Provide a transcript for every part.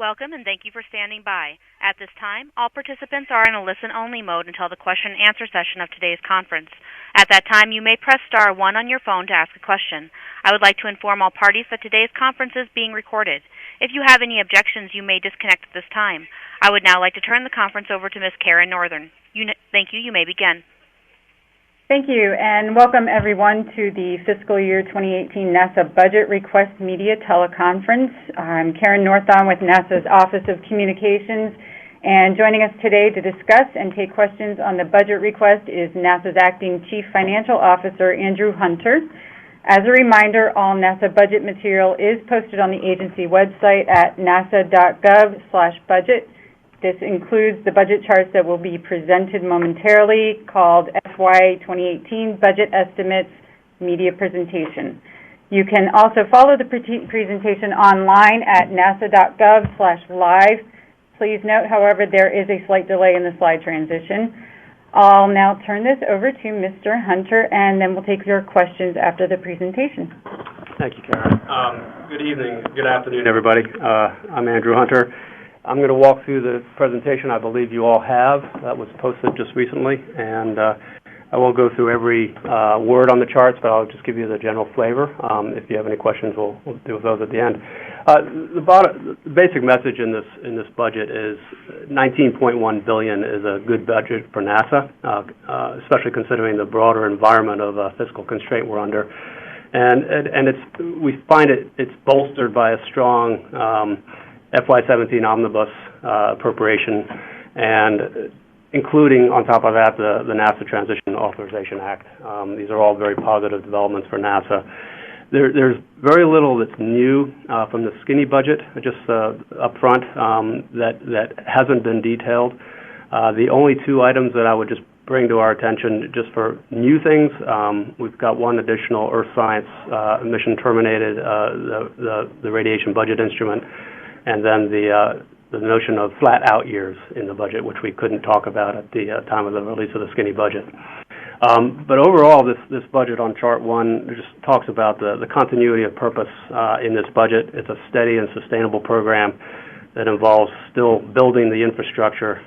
Welcome and thank you for standing by. At this time, all participants are in a listen-only mode until the question-and-answer session of today's conference. At that time, you may press star 1 on your phone to ask a question. I would like to inform all parties that today's conference is being recorded. If you have any objections, you may disconnect at this time. I would now like to turn the conference over to Ms. Karen Northern. Thank you. You may begin. Thank you, and welcome everyone to the fiscal year 2018 NASA Budget Request Media Teleconference. I'm Karen Northon with NASA's Office of Communications, and joining us today to discuss and take questions on the budget request is NASA's Acting Chief Financial Officer, Andrew Hunter. As a reminder, all NASA budget material is posted on the agency website at nasa.gov/budget. This includes the budget charts that will be presented momentarily, called FY18 Budget Estimates Media Presentation. You can also follow the presentation online at nasa.gov/live. Please note, however, there is a slight delay in the slide transition. I'll now turn this over to Mr. Hunter, and then we'll take your questions after the presentation. Thank you, Karen. Good evening, good afternoon, everybody. I'm Andrew Hunter. I'm going to walk through the presentation I believe you all have. That was posted just recently, and I won't go through every word on the charts, but I'll just give you the general flavor. If you have any questions, we'll deal with those at the end. The basic message in this budget is $19.1 billion is a good budget for NASA, especially considering the broader environment of fiscal constraint we're under. And we find it's bolstered by a strong FY17 omnibus appropriation, and including, on top of that, the NASA Transition Authorization Act. These are all very positive developments for NASA. There's very little that's new from the skinny budget, just up front, that hasn't been detailed. The only two items that I would just bring to our attention just for new things, we've got one additional Earth Science mission terminated, the radiation budget instrument, and then the notion of flat out years in the budget, which we couldn't talk about at the time of the release of the skinny budget. But overall, this budget on Chart 1 just talks about the continuity of purpose in this budget. It's a steady and sustainable program that involves still building the infrastructure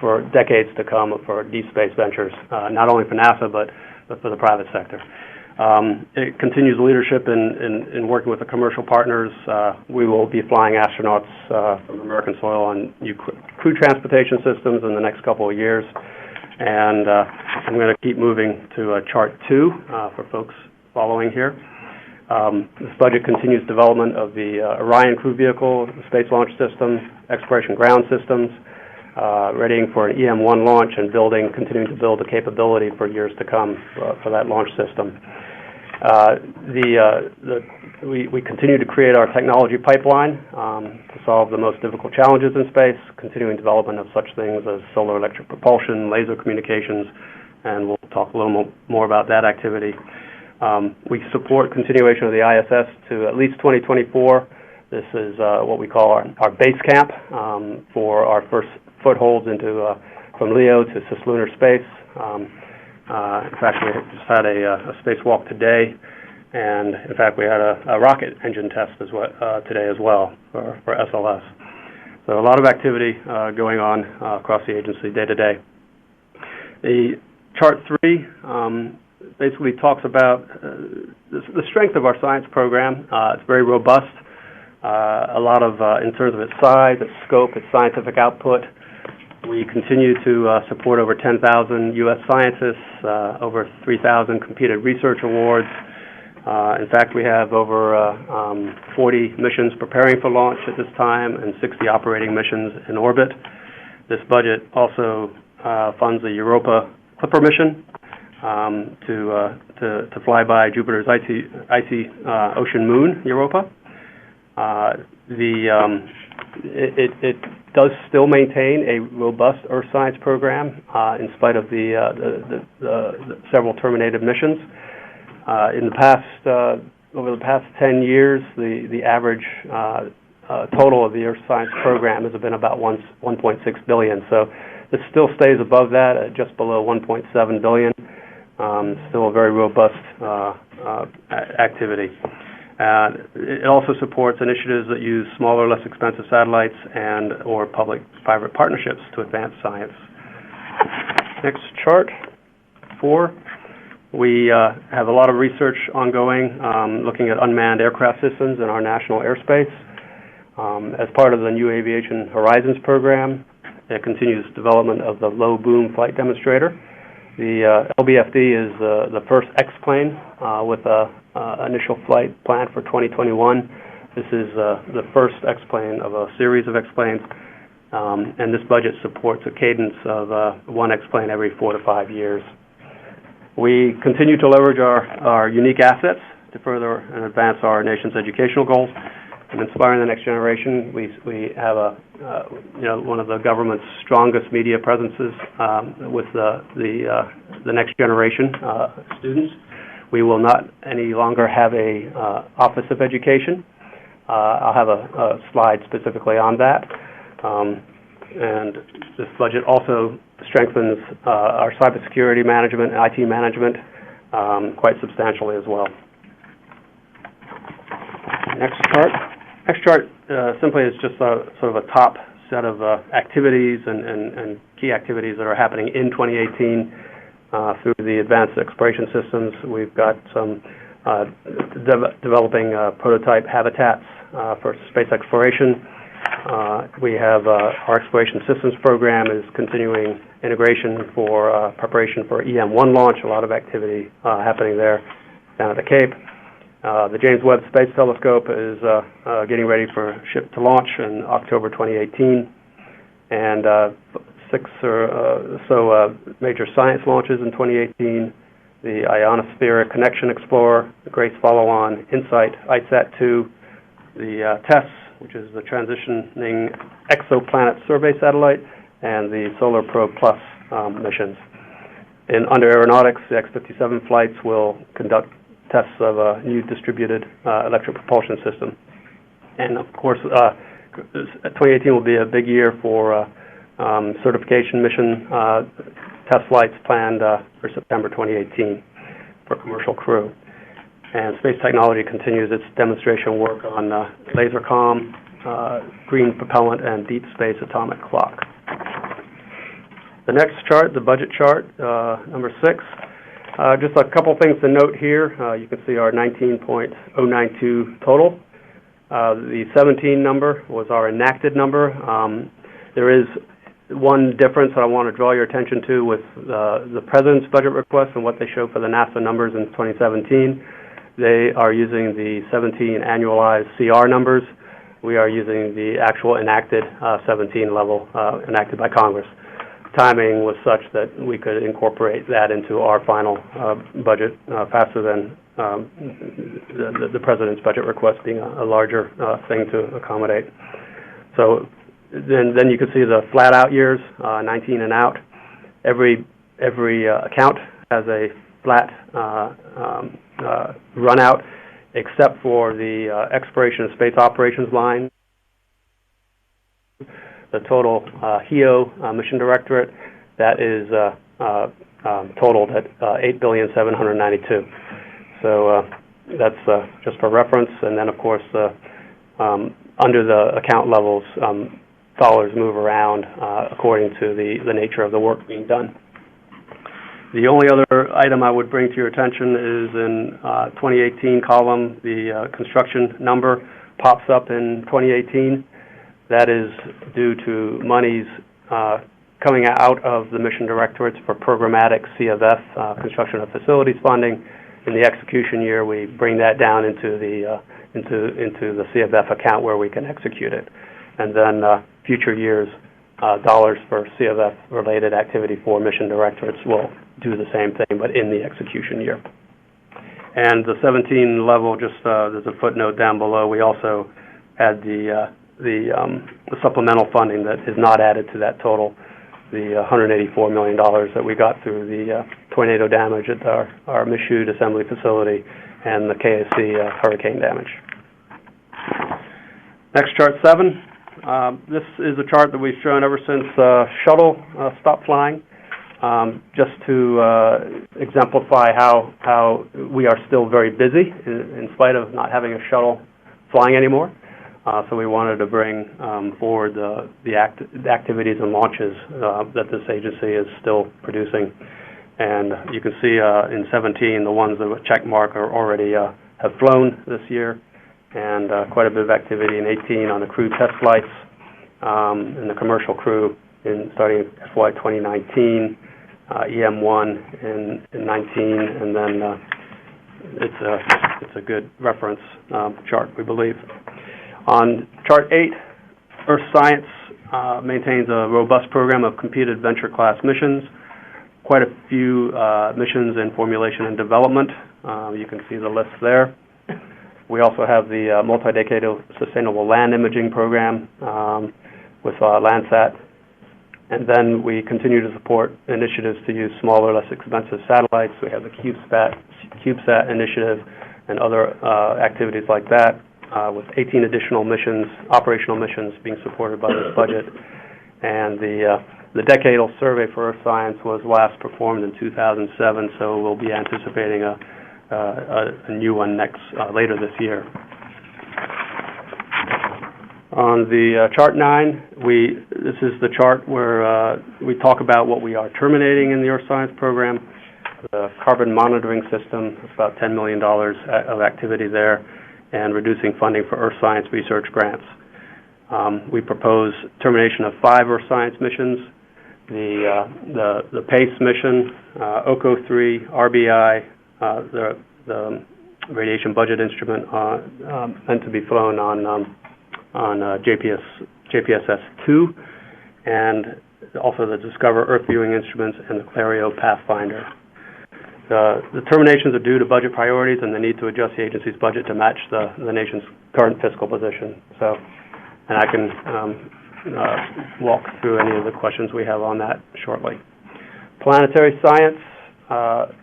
for decades to come for deep space ventures, not only for NASA, but for the private sector. It continues leadership in working with the commercial partners. We will be flying astronauts from American soil on new crew transportation systems in the next couple of years. And I'm going to keep moving to Chart 2 for folks following here. This budget continues development of the Orion crew vehicle, the Space Launch System, exploration ground systems, readying for an EM-1 launch and continuing to build the capability for years to come for that launch system. We continue to create our technology pipeline to solve the most difficult challenges in space, continuing development of such things as solar electric propulsion, laser communications, and we'll talk a little more about that activity. We support continuation of the ISS to at least 2024. This is what we call our base camp for our first footholds into from LEO to cislunar space. In fact, we just had a spacewalk today, and in fact, we had a rocket engine test today as well for SLS. So a lot of activity going on across the agency day to day. The Chart 3 basically talks about the strength of our science program. It's very robust. A lot of, in terms of its size, its scope, its scientific output. We continue to support over 10,000 U.S. scientists, over 3,000 competed research awards. In fact, we have over 40 missions preparing for launch at this time and 60 operating missions in orbit. This budget also funds the Europa Clipper mission to fly by Jupiter's icy ocean moon, Europa. It does still maintain a robust Earth science program in spite of the several terminated missions. Over the past 10 years, the average total of the Earth science program has been about $1.6 billion. So it still stays above that at just below $1.7 billion. Still a very robust activity. It also supports initiatives that use smaller, less expensive satellites and or public-private partnerships to advance science. Next chart, 4. We have a lot of research ongoing looking at unmanned aircraft systems in our national airspace. As part of the New Aviation Horizons program, it continues development of the low-boom flight demonstrator. The LBFD is the first X-plane with an initial flight planned for 2021. This is the first X-plane of a series of X-planes, and this budget supports a cadence of one X-plane every 4 to 5 years. We continue to leverage our unique assets to further and advance our nation's educational goals and inspiring the next generation. We have one of the government's strongest media presences with the next generation students. We will not any longer have a Office of Education. I'll have a slide specifically on that. And this budget also strengthens our cybersecurity management and IT management quite substantially as well. Next chart. Next chart simply is just sort of a top set of activities and key activities that are happening in 2018 through the advanced exploration systems. We've got some developing prototype habitats for space exploration. We have our exploration systems program is continuing integration for preparation for EM-1 launch, a lot of activity happening there down at the Cape. The James Webb Space Telescope is getting ready for ship to launch in October 2018, and 6 or so major science launches in 2018. The Ionospheric Connection Explorer, the GRACE Follow-On, InSight, ISAT-2, the TESS, which is the Transitioning Exoplanet Survey Satellite, and the Solar Probe Plus missions. Under aeronautics, the X-57 flights will conduct tests of a new distributed electric propulsion system. And of course, 2018 will be a big year for certification mission test flights planned for September 2018 for commercial crew. And space technology continues its demonstration work on laser comm, green propellant, and deep space atomic clock. The next chart, the budget chart, number 6. Just a couple things to note here. You can see our 19.092 total. The 17 number was our enacted number. There is one difference that I want to draw your attention to with the President's budget request and what they show for the NASA numbers in 2017. They are using the 17 annualized CR numbers. We are using the actual enacted 17 level enacted by Congress. Timing was such that we could incorporate that into our final budget faster than the President's budget request being a larger thing to accommodate. So then you can see the flat out years, 19 and out. Every account has a flat run out, except for the exploration and space operations line. The total HEO mission directorate, that is totaled at $8,792,000. So that's just for reference. And then, of course, under the account levels, dollars move around according to the nature of the work being done. The only other item I would bring to your attention is in 2018 column, the construction number pops up in 2018. That is due to monies coming out of the mission directorates for programmatic CFF, construction of facilities funding. In the execution year, we bring that down into the CFF account where we can execute it. And then future years, dollars for CFF-related activity for mission directorates will do the same thing, but in the execution year. And the 17 level, just there's a footnote down below. We also had the supplemental funding that is not added to that total, the $184 million that we got through the tornado damage at our Michoud assembly facility and the KSC hurricane damage. Next chart, 7. This is a chart that we've shown ever since shuttle stopped flying. just to exemplify how we are still very busy in spite of not having a shuttle flying anymore. So we wanted to bring forward the activities and launches that this agency is still producing. And you can see in 17, the ones that with check mark are already have flown this year, and quite a bit of activity in 18 on the crew test flights and the commercial crew starting in FY 2019, EM1 in 19, and then it's a good reference chart, we believe. On Chart 8, Earth Science maintains a robust program of competed venture class missions, quite a few missions in formulation and development. You can see the list there. We also have the multi-decadal sustainable land imaging program with Landsat. And then we continue to support initiatives to use smaller, less expensive satellites. We have the CubeSat initiative and other activities like that, with 18 additional missions, operational missions, being supported by this budget. And the decadal survey for Earth Science was last performed in 2007, so we'll be anticipating a new one later this year. On the Chart 9, this is the chart where we talk about what we are terminating in the Earth Science program. The carbon monitoring system, about $10 million of activity there, and reducing funding for Earth Science research grants. We propose termination of 5 Earth Science missions: the PACE mission, OCO3, RBI, the radiation budget instrument meant to be flown on JPSS-2, and also the Discover Earth viewing instruments and the Clario Pathfinder. The terminations are due to budget priorities and the need to adjust the agency's budget to match the nation's current fiscal position. So, and I can walk through any of the questions we have on that shortly. Planetary Science,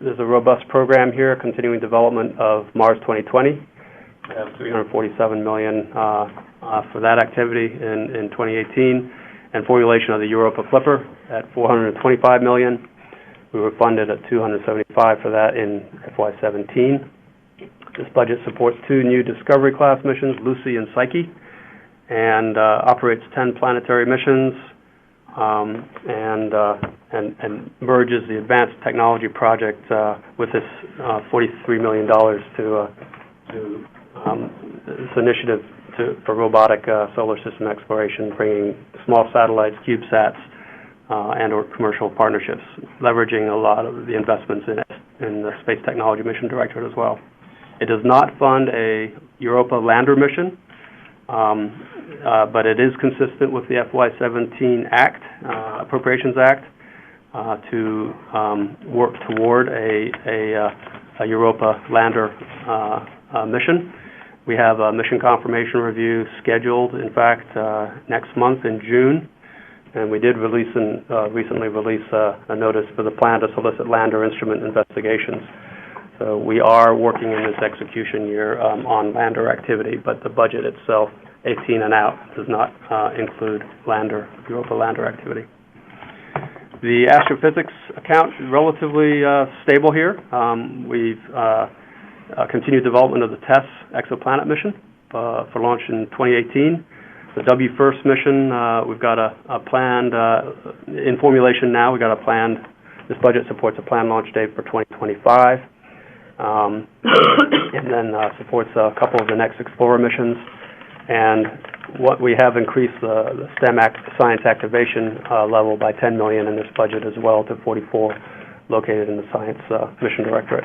there's a robust program here, continuing development of Mars 2020. We have $347 million for that activity in 2018, and formulation of the Europa Clipper at $425 million. We were funded at $275 for that in FY17. This budget supports 2 new Discovery class missions, Lucy and Psyche, and operates 10 planetary missions, and merges the Advanced Technology Project with this $43 million to this initiative for robotic solar system exploration, bringing small satellites, CubeSats, and/or commercial partnerships, leveraging a lot of the investments in the Space Technology Mission Directorate as well. It does not fund a Europa lander mission, but it is consistent with the FY17 Act, Appropriations Act, to work toward a Europa lander mission. We have a mission confirmation review scheduled, in fact, next month in June, and we did recently release a notice for the plan to solicit lander instrument investigations. So we are working in this execution year on lander activity, but the budget itself, 18 and out, does not include Europa lander activity. The astrophysics account is relatively stable here. We've continued development of the TESS exoplanet mission for launch in 2018. The WFIRST mission, we've got a planned, in formulation now, we've got a planned, this budget supports a planned launch date for 2025, and then supports a couple of the next Explorer missions. And what we have increased the STEM science activation level by $10 million in this budget as well to 44 located in the Science Mission Directorate.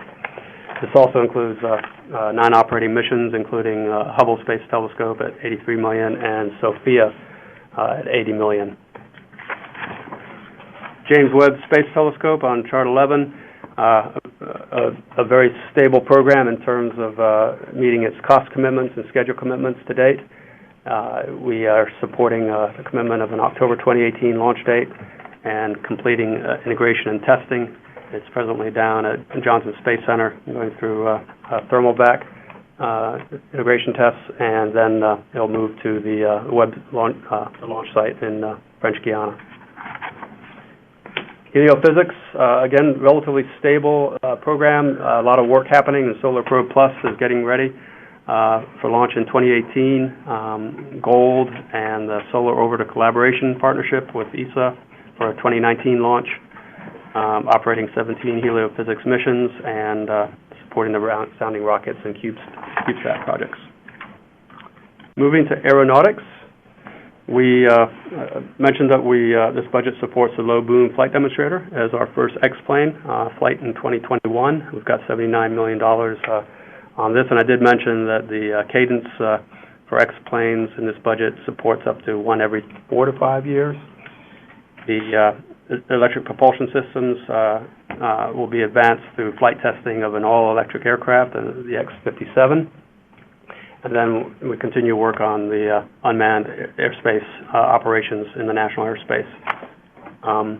This also includes 9 operating missions, including Hubble Space Telescope at $83 million and SOFIA at $80 million. James Webb Space Telescope on Chart 11, a very stable program in terms of meeting its cost commitments and schedule commitments to date. We are supporting the commitment of an October 2018 launch date and completing integration and testing. It's presently down at Johnson Space Center, going through thermal vac integration tests, and then it'll move to the Webb launch site in French Guiana. Heliophysics, again, relatively stable program. A lot of work happening, and Solar Probe Plus is getting ready for launch in 2018. Gold and the Solar Orbiter Collaboration Partnership with ESA for a 2019 launch, operating 17 heliophysics missions and supporting the sounding rockets and CubeSat projects. Moving to aeronautics, we mentioned that this budget supports the low boom flight demonstrator as our first X-plane flight in 2021. We've got $79 million on this, and I did mention that the cadence for X-planes in this budget supports up to one every 4 to 5 years. The electric propulsion systems will be advanced through flight testing of an all-electric aircraft, the X-57. And then we continue work on the unmanned airspace operations in the national airspace. And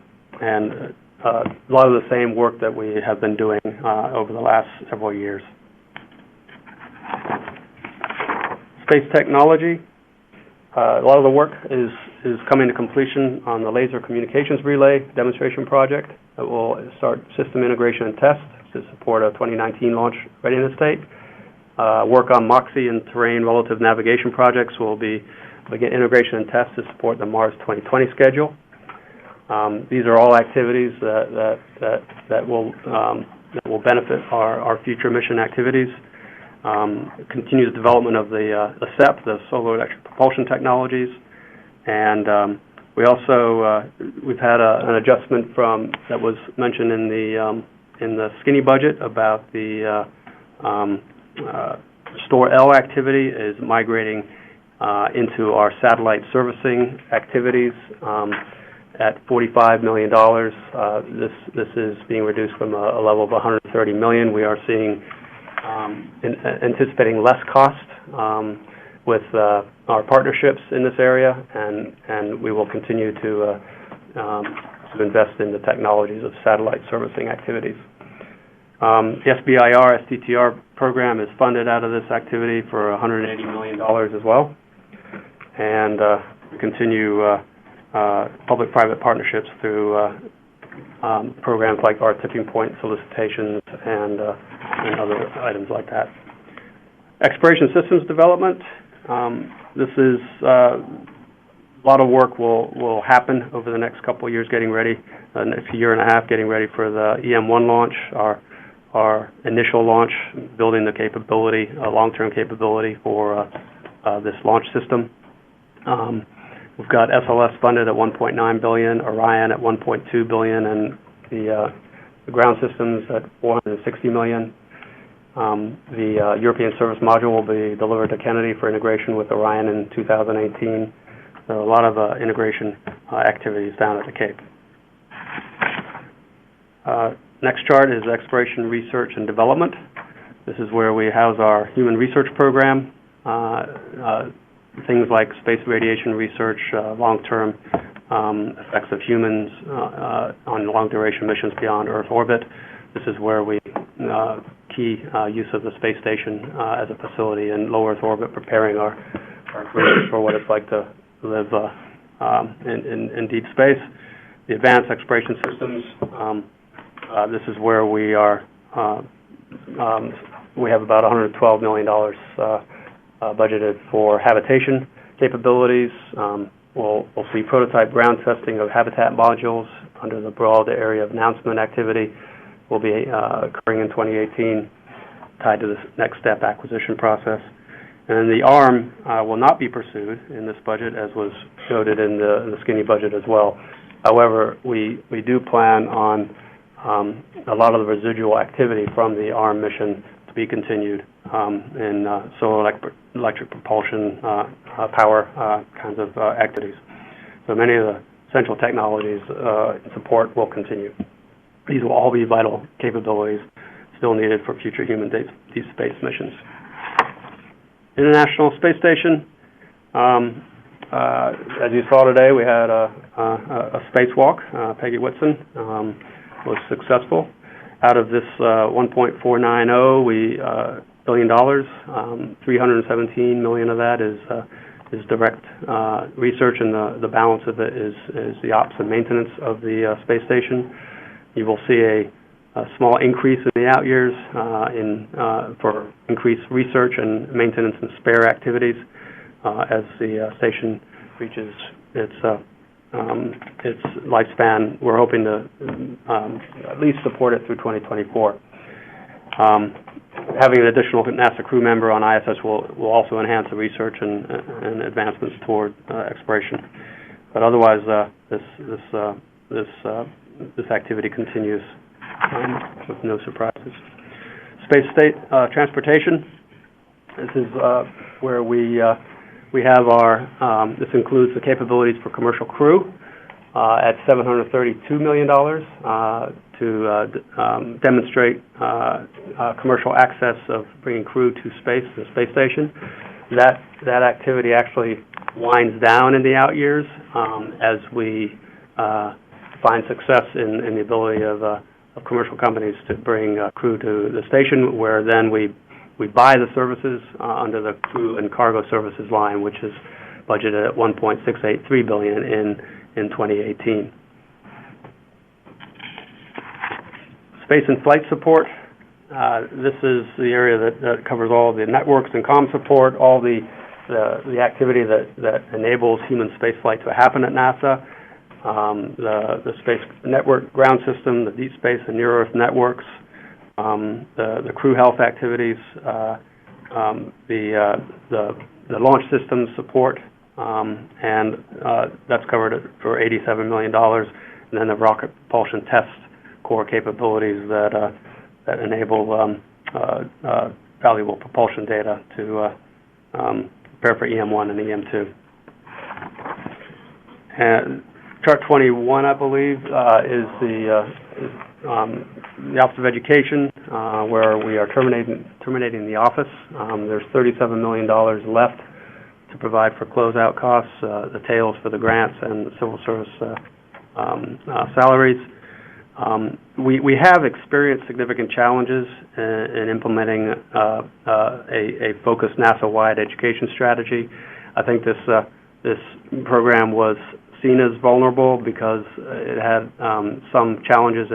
a lot of the same work that we have been doing over the last several years. Space technology. A lot of the work is coming to completion on the Laser Communications Relay demonstration project that will start system integration and test to support a 2019 launch readiness date. Work on MOXIE and terrain relative navigation projects will begin integration and test to support the Mars 2020 schedule. These are all activities that will benefit our future mission activities. Continued development of the SEP, the solar electric propulsion technologies, and we've had an adjustment that was mentioned in the skinny budget about the Restore L activity is migrating into our satellite servicing activities at $45 million. This is being reduced from a level of $130 million. We are seeing anticipating less cost with our partnerships in this area, and we will continue to invest in the technologies of satellite servicing activities. The SBIR STTR program is funded out of this activity for $180 million as well, and we continue public-private partnerships through programs like our tipping point solicitations and other items like that. Exploration systems development. This is a lot of work will happen over the next couple of years, getting ready, next year and a half, getting ready for the EM1 launch, our initial launch, building the capability, long-term capability for this launch system. We've got SLS funded at $1.9 billion, Orion at $1.2 billion, and the ground systems at $460 million. The European Service Module will be delivered to Kennedy for integration with Orion in 2018. So a lot of integration activities down at the Cape. Next chart is exploration, research, and development. This is where we house our human research program. Things like space radiation research, long-term effects of humans on long-duration missions beyond Earth orbit. This is where we key use of the space station as a facility in low Earth orbit, preparing our crews for what it's like to live in deep space. The advanced exploration systems. This is where we are. We have about $112 million budgeted for habitation capabilities. We'll see prototype ground testing of habitat modules under the broad area of announcement activity will be occurring in 2018, tied to this next step acquisition process. And the ARM will not be pursued in this budget, as was noted in the skinny budget as well. However, we do plan on a lot of the residual activity from the ARM mission to be continued in solar electric propulsion power kinds of activities. So many of the essential technologies support will continue. These will all be vital capabilities still needed for future human deep space missions. International Space Station. As you saw today, we had a spacewalk. Peggy Whitson was successful. Out of this $1.490 billion, $317 million of that is direct research, and the balance of it is the ops and maintenance of the space station. You will see a small increase in the out years for increased research and maintenance and spare activities as the station reaches its lifespan. We're hoping to at least support it through 2024. Having an additional NASA crew member on ISS will also enhance the research and advancements toward exploration. But otherwise, this activity continues with no surprises. Space state transportation. This is where we have our. This includes the capabilities for commercial crew at $732 million to demonstrate commercial access of bringing crew to the space station. That activity actually winds down in the out years as we find success in the ability of commercial companies to bring crew to the station, where then we buy the services under the crew and cargo services line, which is budgeted at $1.683 billion in 2018. Space and flight support. This is the area that covers all the networks and comm support, all the activity that enables human space flight to happen at NASA. The space network ground system, the deep space and near Earth networks, the crew health activities, the launch systems support, and that's covered for $87 million. And then the rocket propulsion test core capabilities that enable valuable propulsion data to prepare for EM1 and EM2. And Chart 21, I believe, is the Office of Education, where we are terminating the office. There's $37 million left to provide for closeout costs, the tails for the grants, and the civil service salaries. We have experienced significant challenges in implementing a focused NASA-wide education strategy. I think this program was seen as vulnerable because it had some challenges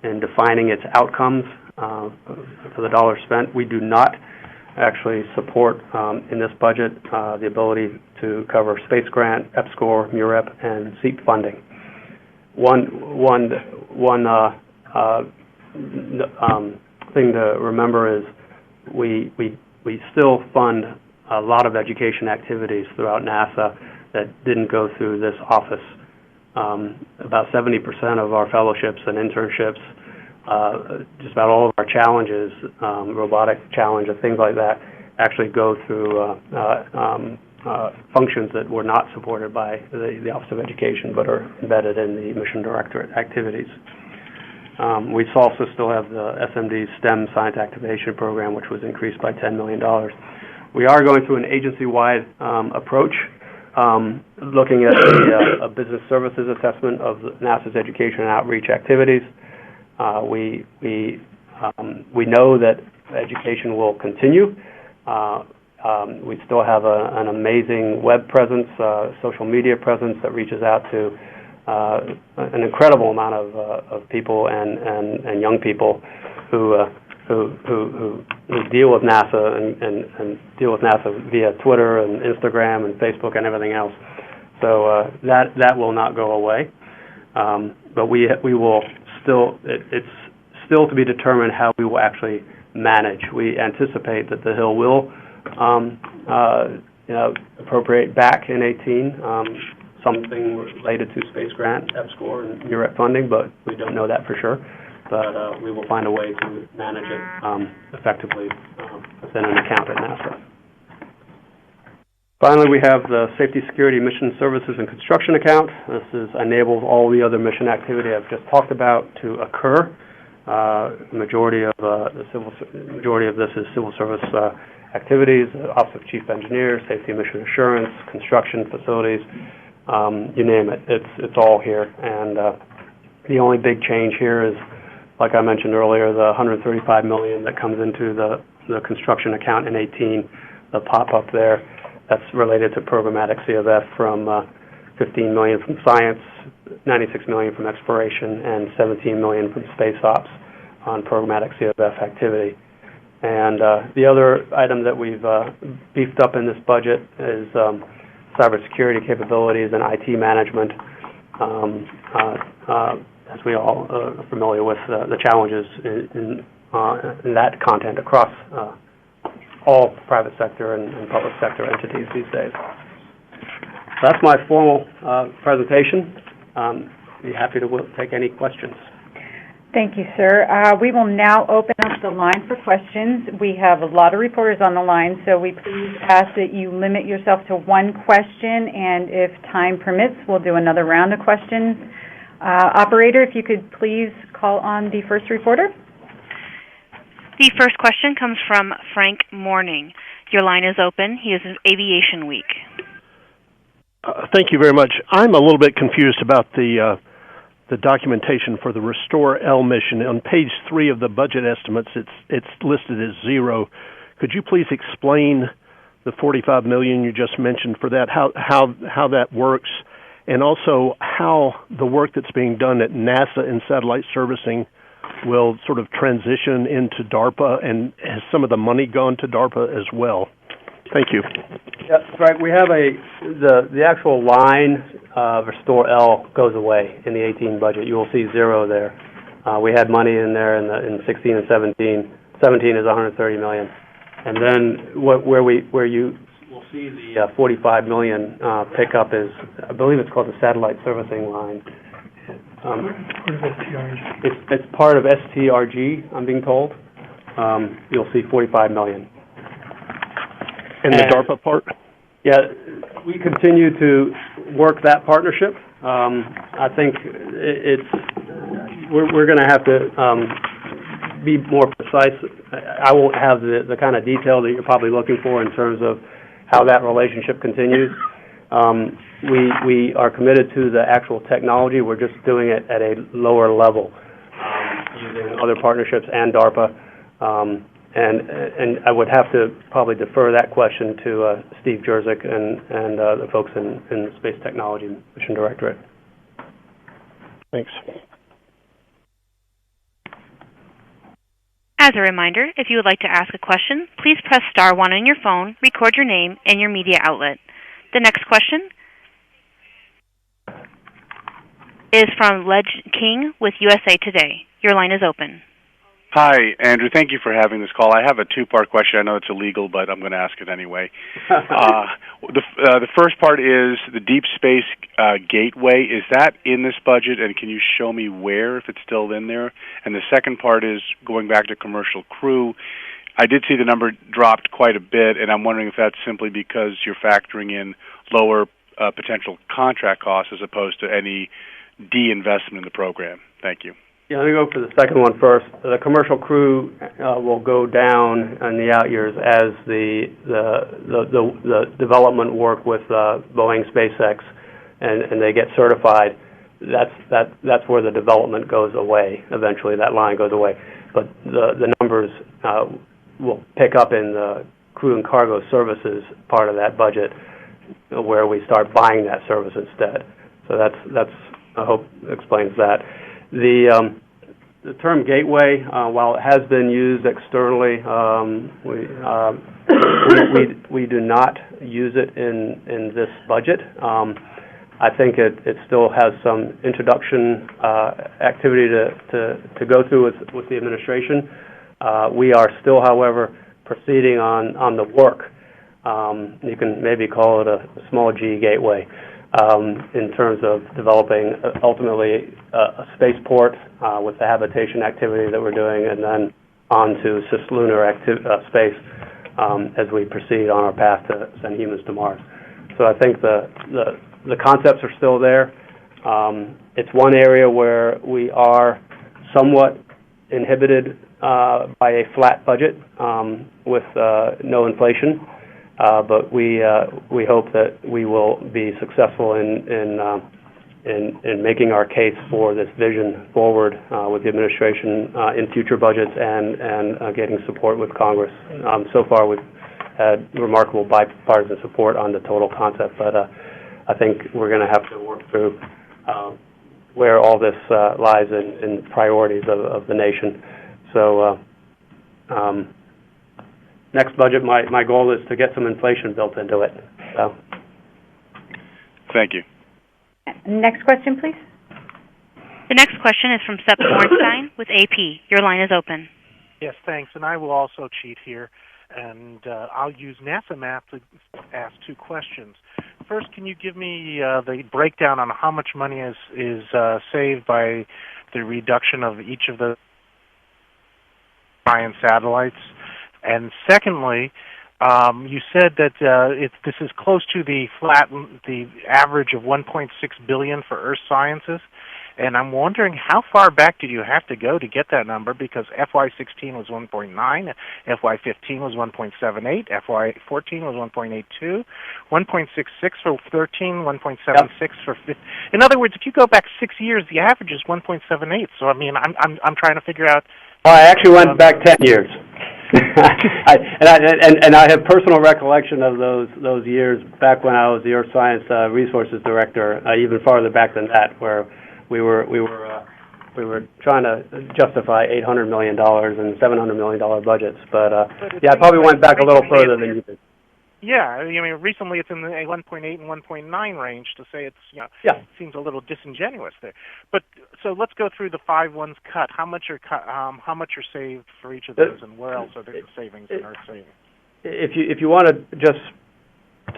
in defining its outcomes for the dollars spent. We do not actually support in this budget the ability to cover space grant, EPSCoR, MUREP, and SEAP funding. One thing to remember is we still fund a lot of education activities throughout NASA that didn't go through this office. About 70% of our fellowships and internships, just about all of our challenges, robotic challenge and things like that, actually go through functions that were not supported by the Office of Education but are embedded in the Mission Directorate activities. We also still have the SMD STEM Science Activation Program, which was increased by $10 million. We are going through an agency-wide approach, looking at a business services assessment of NASA's education and outreach activities. We know that education will continue. We still have an amazing web presence, social media presence that reaches out to an incredible amount of people and young people who deal with NASA and deal with NASA via Twitter and Instagram and Facebook and everything else. So that will not go away. But we will still. It's still to be determined how we will actually manage. We anticipate that the Hill will appropriate back in 18 something related to space grant, EPSCoR, and MUREP funding, but we don't know that for sure. But we will find a way to manage it effectively within an account at NASA. Finally, we have the Safety, Security, Mission Services, and Construction account. This enables all the other mission activity I've just talked about to occur. Majority of this is civil service activities, Office of Chief Engineer, Safety and Mission Assurance, construction facilities, you name it. It's all here. And the only big change here is, like I mentioned earlier, the $135 million that comes into the construction account in 18, the pop-up there. That's related to programmatic CFF from $15 million from science, $96 million from exploration, and $17 million from space ops on programmatic CFF activity. And the other item that we've beefed up in this budget is cybersecurity capabilities and IT management. As we all are familiar with the challenges in that content across all private sector and public sector entities these days. That's my formal presentation. Be happy to take any questions. Thank you, sir. We will now open up the line for questions. We have a lot of reporters on the line, so we please ask that you limit yourself to one question, and if time permits, we'll do another round of questions. Operator, if you could please call on the first reporter. The first question comes from Frank Morning. Your line is open. He is in Aviation Week. Thank you very much. I'm a little bit confused about the documentation for the Restore L mission. On page 3 of the budget estimates, it's listed as 0. Could you please explain the $45 million you just mentioned for that, how that works, and also how the work that's being done at NASA in satellite servicing will sort of transition into DARPA, and has some of the money gone to DARPA as well? Thank you. Yeah, right. We have the actual line Restore L goes away in the 18 budget. You will see 0 there. We had money in there in 16 and 17. 17 is $130 million, and then where you will see the $45 million pickup is, I believe it's called the satellite servicing line. It's part of STRG, I'm being told. You'll see $45 million. And the DARPA part? Yeah, we continue to work that partnership. I think we're going to have to be more precise. I won't have the kind of detail that you're probably looking for in terms of how that relationship continues. We are committed to the actual technology. We're just doing it at a lower level using other partnerships and DARPA. And I would have to probably defer that question to Steve Jerzik and the folks in the Space Technology Mission Directorate. Thanks. As a reminder, if you would like to ask a question, please press *1 on your phone, record your name and your media outlet. The next question is from Ledge King with USA Today. Your line is open. Hi, Andrew. Thank you for having this call. I have a 2-part question. I know it's illegal, but I'm going to ask it anyway. The first part is the Deep Space Gateway. Is that in this budget, and can you show me where, if it's still in there? And the second part is going back to Commercial Crew. I did see the number dropped quite a bit, and I'm wondering if that's simply because you're factoring in lower potential contract costs as opposed to any de-investment in the program. Thank you. Yeah, let me go for the second one first. The Commercial Crew will go down in the out years as the development work with Boeing, SpaceX, and they get certified. That's where the development goes away. Eventually, that line goes away. But the numbers will pick up in the crew and cargo services part of that budget, where we start buying that service instead. So that's I hope explains that. The term gateway, while it has been used externally, we do not use it in this budget. I think it still has some introduction activity to go through with the administration. We are still, however, proceeding on the work. You can maybe call it a small G gateway. In terms of developing ultimately a spaceport with the habitation activity that we're doing, and then on to cislunar space as we proceed on our path to send humans to Mars. So I think the concepts are still there. It's one area where we are somewhat inhibited by a flat budget with no inflation. But we hope that we will be successful in making our case for this vision forward with the administration in future budgets and getting support with Congress. So far, had remarkable bipartisan support on the total concept, but I think we're going to have to work through where all this lies in priorities of the nation. So next budget, my goal is to get some inflation built into it. So. Thank you. Next question, please. The next question is from Seth Bornstein with AP. Your line is open. Yes, thanks. And I will also cheat here, and I'll use NASA math to ask two questions. First, can you give me the breakdown on how much money is saved by the reduction of each of the science satellites? And secondly, you said that this is close to the average of $1.6 billion for Earth sciences. And I'm wondering how far back did you have to go to get that number? Because FY16 was 1.9, FY15 was 1.78, FY14 was 1.82, 1.66 for 13, 1.76 for 15. In other words, if you go back 6 years, the average is 1.78. So I mean, I'm trying to figure out. Well, I actually went back 10 years. And I have personal recollection of those years back when I was the Earth Science Resources Director, even farther back than that, where we were trying to justify $800 million and $700 million budgets. But yeah, I probably went back a little further than you did. Yeah, I mean, recently it's in the 1.8 and 1.9 range. To say it's, it seems a little disingenuous there. But so let's go through the 5 ones cut. How much are saved for each of those, and where else are there savings and Earth savings? If you want to just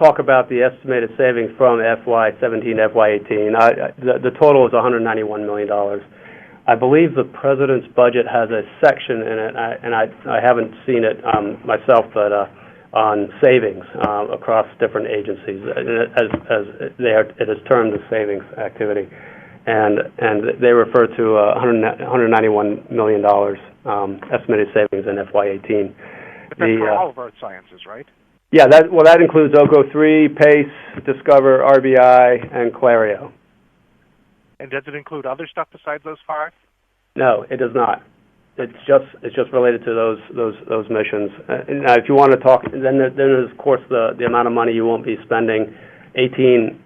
talk about the estimated savings from FY17 to FY18, the total is $191 million. I believe the President's budget has a section in it, and I haven't seen it myself, but on savings across different agencies, as it is termed the savings activity, and they refer to $191 million estimated savings in FY18. But that's for all of Earth sciences, right? Yeah, that includes OCO3, PACE, Discover, RBI, and Clario. And does it include other stuff besides those 5? No, it does not. It's just related to those missions. Now, if you want to talk, then there's of course the amount of money you won't be spending 18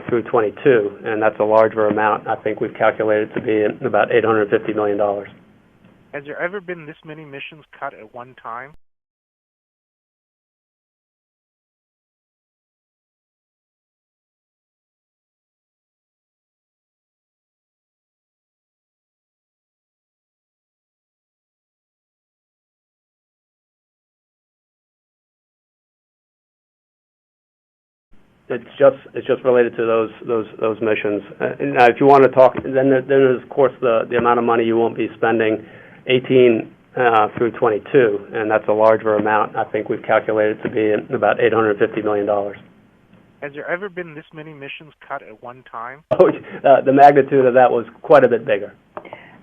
through 22, and that's a larger amount. I think we've calculated to be about $850 million. Has there ever been this many missions cut at one time? It's just related to those missions. Now, if you want to talk, then there's of course the amount of money you won't be spending 18 through 22, and that's a larger amount. I think we've calculated to be about $850 million. Has there ever been this many missions cut at one time? Oh, the magnitude of that was quite a bit bigger.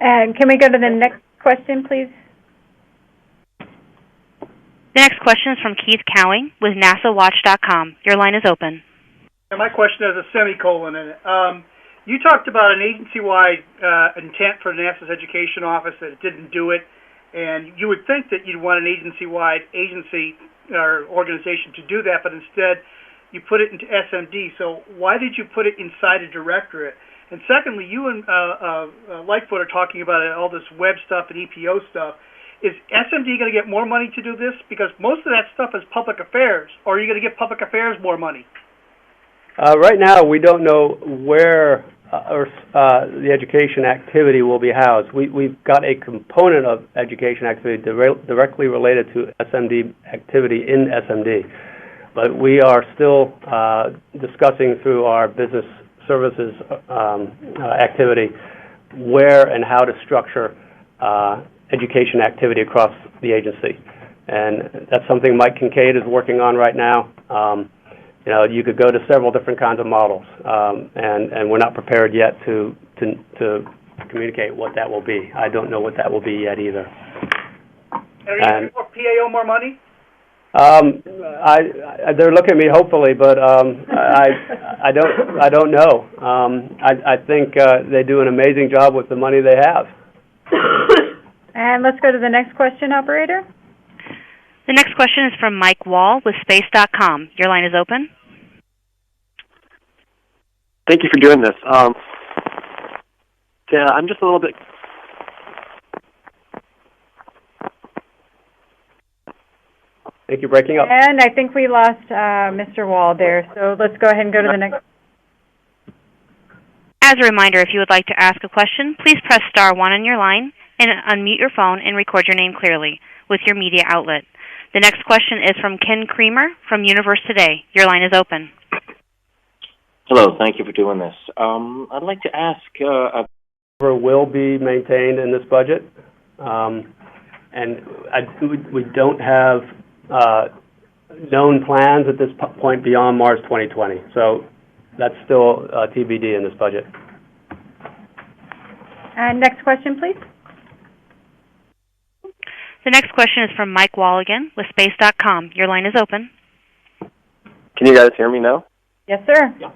And can we go to the next question, please? The next question is from Keith Cowing with NASAWatch.com. Your line is open. And my question has a semicolon in it. You talked about an agency-wide intent for NASA's Education Office that it didn't do it, and you would think that you'd want an agency-wide agency or organization to do that, but instead you put it into SMD. So why did you put it inside a directorate? And secondly, you and Lightfoot are talking about all this web stuff and EPO stuff. Is SMD going to get more money to do this? Because most of that stuff is public affairs. Or are you going to give public affairs more money? Right now, we don't know where the education activity will be housed. We've got a component of education activity directly related to SMD activity in SMD. But we are still discussing through our business services activity where and how to structure education activity across the agency. And that's something Mike Kincaid is working on right now. You could go to several different kinds of models, and we're not prepared yet to communicate what that will be. I don't know what that will be yet either. Are you giving PAO more money? They're looking at me hopefully, but I don't know. I think they do an amazing job with the money they have. And let's go to the next question, operator. The next question is from Mike Wall with Space.com. Your line is open. Thank you for doing this. Yeah, I'm just a little bit... I think you're breaking up. And I think we lost Mr. Wall there, so let's go ahead and go to the next. As a reminder, if you would like to ask a question, please press star 1 on your line and unmute your phone and record your name clearly with your media outlet. The next question is from Ken Creamer from Universe Today. Your line is open. Hello, thank you for doing this. I'd like to ask... will be maintained in this budget, and we don't have known plans at this point beyond Mars 2020. So that's still TBD in this budget. And next question, please. The next question is from Mike Wall again with Space.com. Your line is open. Can you guys hear me now? Yes, sir. Yeah.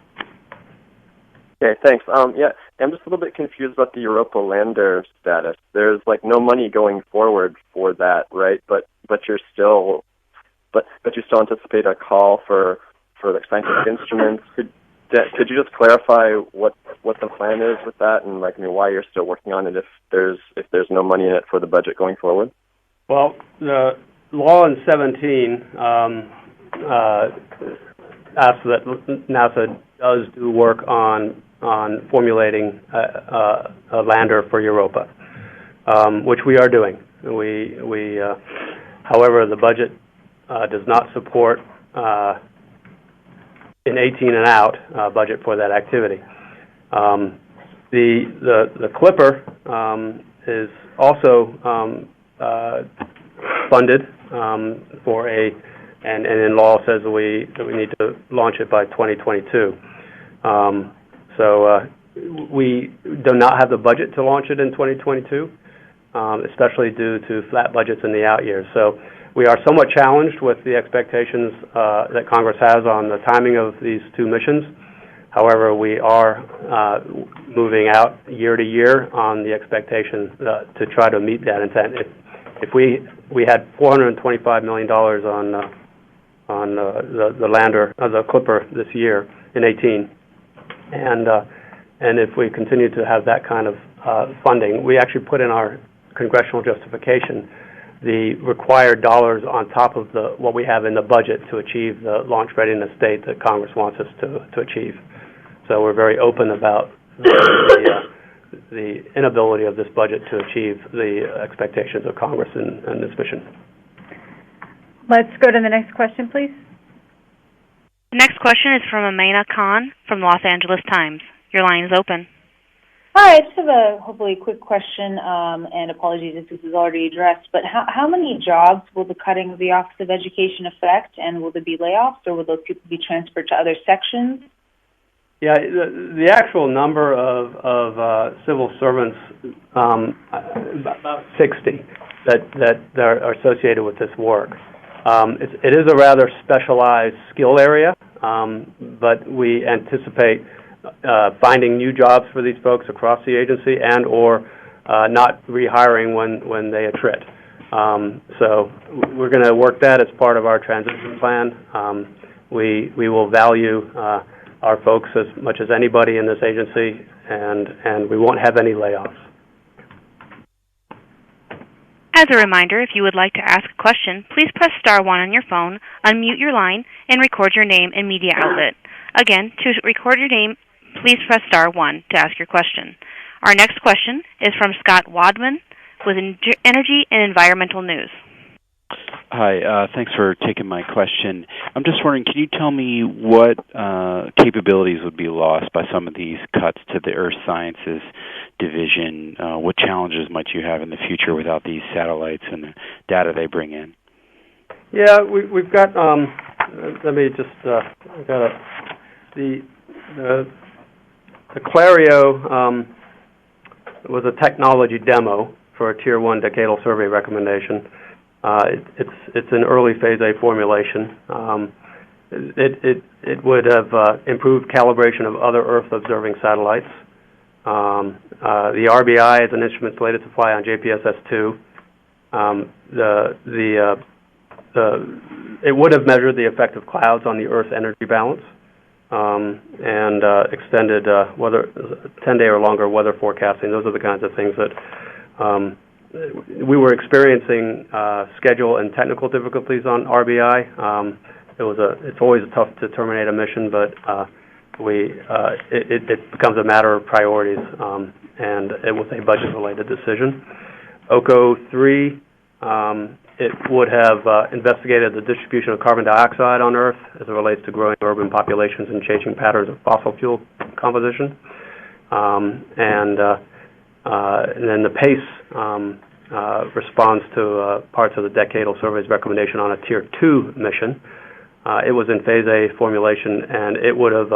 Okay, thanks. Yeah, I'm just a little bit confused about the Europa lander status. There's no money going forward for that, right? But you still anticipate a call for the scientific instruments. Could you just clarify what the plan is with that, and why you're still working on it if there's no money in it for the budget going forward? Well, the law in 17 asks that NASA does do work on formulating a lander for Europa, which we are doing. However, the budget does not support in 18 and out budget for that activity. The Clipper is also funded for and in law says that we need to launch it by 2022. So we do not have the budget to launch it in 2022, especially due to flat budgets in the out years. So we are somewhat challenged with the expectations that Congress has on the timing of these two missions. However, we are moving out year to year on the expectation to try to meet that intent. If we had $425 million on the lander, the Clipper this year in 18, and if we continue to have that kind of funding, we actually put in our congressional justification the required dollars on top of what we have in the budget to achieve the launch readiness state that Congress wants us to achieve. So we're very open about the inability of this budget to achieve the expectations of Congress in this mission. Let's go to the next question, please. The next question is from Amina Khan from Los Angeles Times. Your line is open. Hi, I just have a hopefully quick question, and apologies if this is already addressed, but how many jobs will the cutting of the Office of Education affect, and will there be layoffs, or will those people be transferred to other sections? Yeah, the actual number of civil servants, about 60 that are associated with this work. It is a rather specialized skill area, but we anticipate finding new jobs for these folks across the agency and or not rehiring when they attrit. So we're going to work that as part of our transition plan. We will value our folks as much as anybody in this agency, and we won't have any layoffs. As a reminder, if you would like to ask a question, please press star 1 on your phone, unmute your line, and record your name and media outlet. Again, to record your name, please press star 1 to ask your question. Our next question is from Scott Wadman with Energy and Environmental News. Hi, thanks for taking my question. I'm just wondering, can you tell me what capabilities would be lost by some of these cuts to the Earth Sciences Division? What challenges might you have in the future without these satellites and the data they bring in? Yeah, we've got, let me just, I've got the Clario was a technology demo for a Tier 1 decadal survey recommendation. It's an early phase A formulation. It would have improved calibration of other Earth-observing satellites. The RBI is an instrument slated to fly on JPSS-2. The it would have measured the effect of clouds on the Earth's energy balance, and extended weather, 10-day or longer weather forecasting. Those are the kinds of things that we were experiencing schedule and technical difficulties on RBI. It's always tough to terminate a mission, but it becomes a matter of priorities, and it was a budget-related decision. OCO 3, it would have investigated the distribution of carbon dioxide on Earth as it relates to growing urban populations and changing patterns of fossil fuel composition. And then the PACE responds to parts of the Decadal Survey's recommendation on a Tier 2 mission. It was in Phase A formulation, and it would have,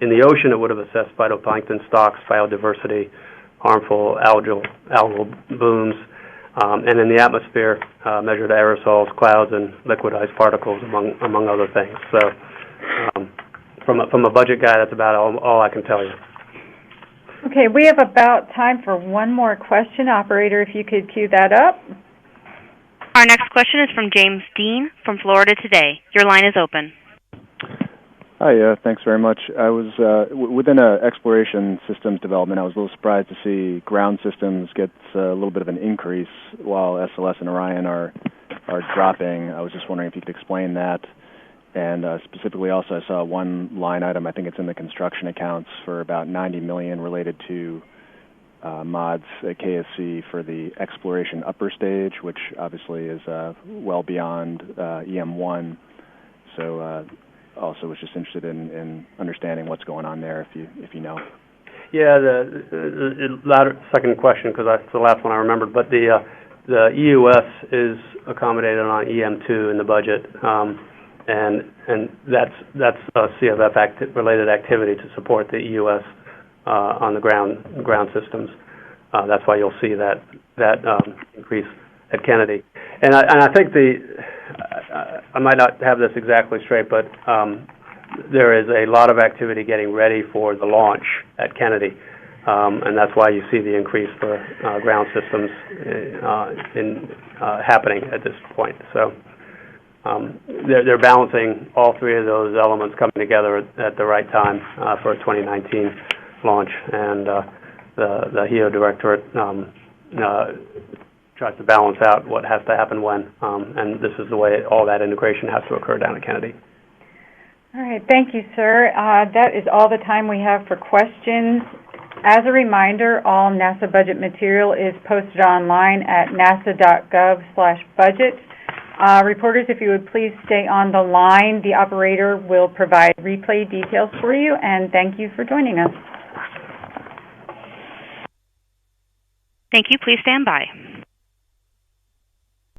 in the ocean, it would have assessed phytoplankton stocks, biodiversity, harmful algal blooms, and in the atmosphere, measured aerosols, clouds, and liquidized particles, among other things. So, from a budget guy, that's about all I can tell you. Okay, we have about time for one more question. Operator, if you could cue that up. Our next question is from James Dean from Florida Today. Your line is open. Hi, thanks very much. I was within exploration systems development. I was a little surprised to see ground systems get a little bit of an increase while SLS and Orion are dropping. I was just wondering if you could explain that. And specifically, also, I saw one line item. I think it's in the construction accounts for about $90 million related to mods at KSC for the exploration upper stage, which obviously is well beyond EM1. So. Also was just interested in understanding what's going on there, if you know. Yeah, the latter second question, because that's the last one I remembered. But the EUS is accommodated on EM2 in the budget, and that's CFF related activity to support the EUS on the ground systems. That's why you'll see that increase at Kennedy. And I think I might not have this exactly straight, but there is a lot of activity getting ready for the launch at Kennedy, and that's why you see the increase for ground systems happening at this point. So they're balancing all three of those elements coming together at the right time for a 2019 launch, and the HEO Directorate tries to balance out what has to happen when, and this is the way all that integration has to occur down at Kennedy. All right, thank you, sir. That is all the time we have for questions. As a reminder, all NASA budget material is posted online at nasa.gov/budget. Reporters, if you would please stay on the line, the operator will provide replay details for you, and thank you for joining us. Thank you. Please stand by.